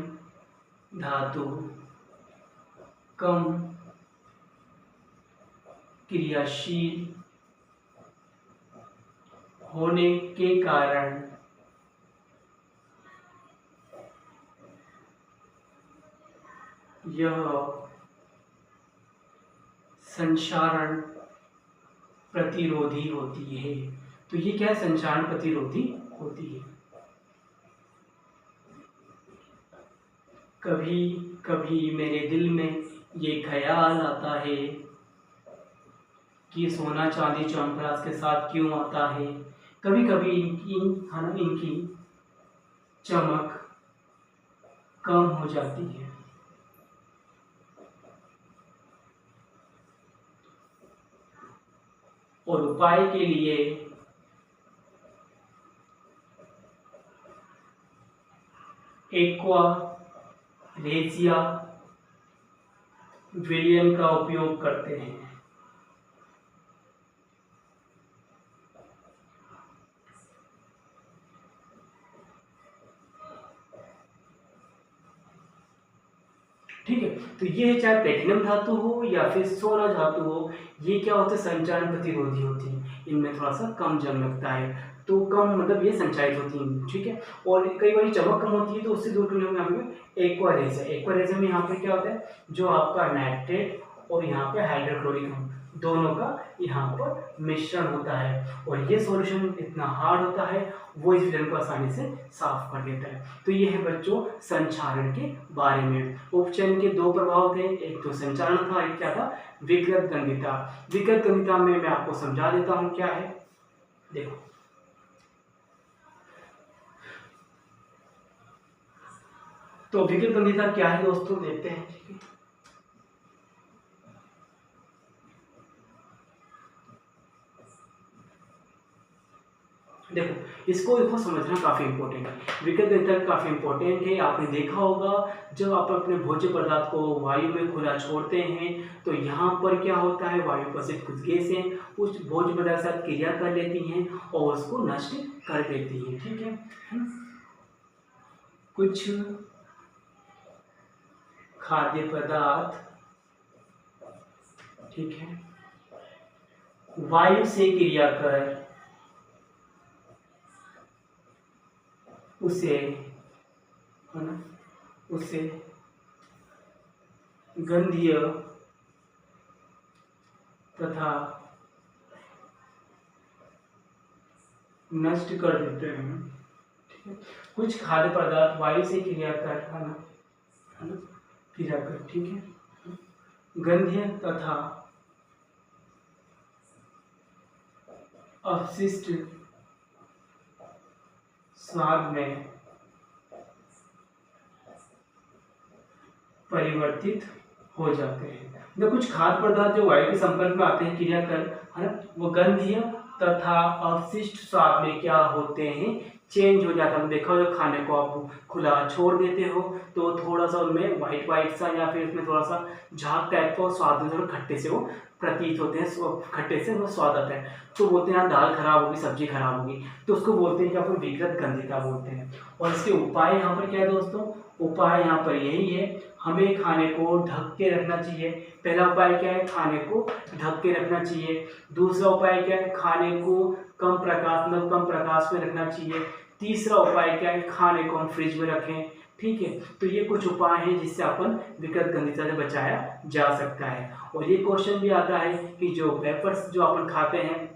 धातु कम क्रियाशील होने के कारण यह संचारण प्रतिरोधी होती है। तो ये क्या है, संचारण प्रतिरोधी होती है। कभी कभी मेरे दिल में ये ख्याल आता है कि सोना चांदी च्यवनप्राश के साथ क्यों आता है। कभी कभी इनकी चमक कम हो जाती है। और उपाय के लिए एक्वारेजिया विलयन का उपयोग करते हैं। ठीक है, तो ये चाहे प्लेटिनम धातु हो या फिर सोना धातु हो, ये क्या होते हैं, संचारण प्रतिरोधी होती है। इनमें थोड़ा सा कम जंग लगता है, तो कम मतलब ये संचारित होती हैं, ठीक है। और कई बार चमक कम होती है तो उससे दूर करने में यहाँ पे एक्वारेज है। एक्वारेज में यहाँ पे क्या होता है, जो आपका नाइट्रेट और यहाँ पे हाइड्रोक्लोरिक दोनों का यहाँ पर मिश्रण होता है, और ये सॉल्यूशन इतना हार्ड होता है वो इस विलयन को आसानी से साफ कर देता है। तो ये है बच्चों संचारण के बारे में। उपचयन के दो प्रभाव थे, एक तो संचारण था, एक क्या था, विकृत गंधिता। विकृत गंधिता में मैं आपको समझा देता हूँ क्या है। देखो तो विकृत गंधिता क्या है दोस्तों, देखते हैं, ठीक है। देखो इसको समझना काफ़ी इंपॉर्टेंट है। विकृत गंधिता काफ़ी इंपॉर्टेंट है। आपने देखा होगा जब आप अपने भोज्य पदार्थ को वायु में खुला छोड़ते हैं तो यहाँ पर क्या होता है, वायु उपस्थित कुछ गैसें उस भोज्य पदार्थ के साथ क्रिया कर लेती हैं और उसको नष्ट कर देती हैं, ठीक है। कुछ खाद्य पदार्थ, ठीक है, वायु से क्रिया कर उसे, है ना, उसे गंधीय तथा नष्ट कर देते हैं, ठीक है। कुछ खाद्य पदार्थ वायु से क्रिया कर, है ना, क्रिया कर, ठीक है, गंधीय तथा अपशिष्ट स्वाद में परिवर्तित हो जाते हैं। तो कुछ खाद्य पदार्थ जो वायु के संपर्क में आते हैं क्रिया कर, है ना, वो गंधीय तथा अवशिष्ट स्वाद में क्या होते हैं, चेंज हो जाता है। देखा हो खाने को आप खुला छोड़ देते हो तो थोड़ा सा उनमें वाइट वाइट सा या फिर उसमें थोड़ा सा झाग टाइप का स्वाद में थोड़ा खट्टे से वो प्रतीत होते हैं, खट्टे से वो स्वाद आता है। तो बोलते हैं यार दाल खराब होगी, सब्जी खराब होगी, तो उसको बोलते हैं कि आपको विकृत गंधिता बोलते हैं। और इसके उपाय यहाँ पर क्या है दोस्तों, उपाय यहाँ पर यही है, हमें खाने को ढक के रखना चाहिए। पहला उपाय क्या है, खाने को ढक के रखना चाहिए। दूसरा उपाय क्या है, खाने को कम प्रकाश में रखना चाहिए। तीसरा उपाय क्या है, खाने को हम फ्रिज में रखें, ठीक है। तो ये कुछ उपाय हैं जिससे अपन विकृत गंधिता से बचाया जा सकता है। और ये क्वेश्चन भी आता है कि जो वेफर्स जो अपन खाते हैं,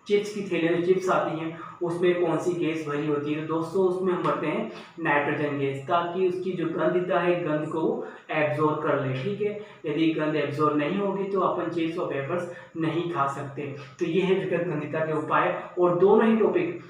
चिप्स की थैली में चिप्स आती हैं, उसमें कौन सी गैस भरी होती है, तो दोस्तों उसमें हम भरते हैं नाइट्रोजन गैस, ताकि उसकी जो गंधिता है गंध को एब्जॉर्ब कर ले, ठीक है। यदि गंध एब्जॉर्ब नहीं होगी तो अपन चिप्स और वेफर्स नहीं खा सकते। तो ये है विकृत गंधिता के उपाय, और दोनों ही टॉपिक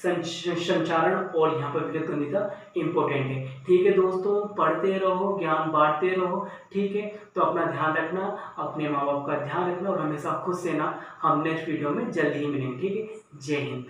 संचारण और यहाँ पर विकृत गंधिता इंपॉर्टेंट है, ठीक है दोस्तों। पढ़ते रहो, ज्ञान बांटते रहो, ठीक है। तो अपना ध्यान रखना, अपने माँ बाप का ध्यान रखना, और हमेशा खुश रहना। हम नेक्स्ट वीडियो में जल्दी ही मिलेंगे, ठीक है। जय हिंद।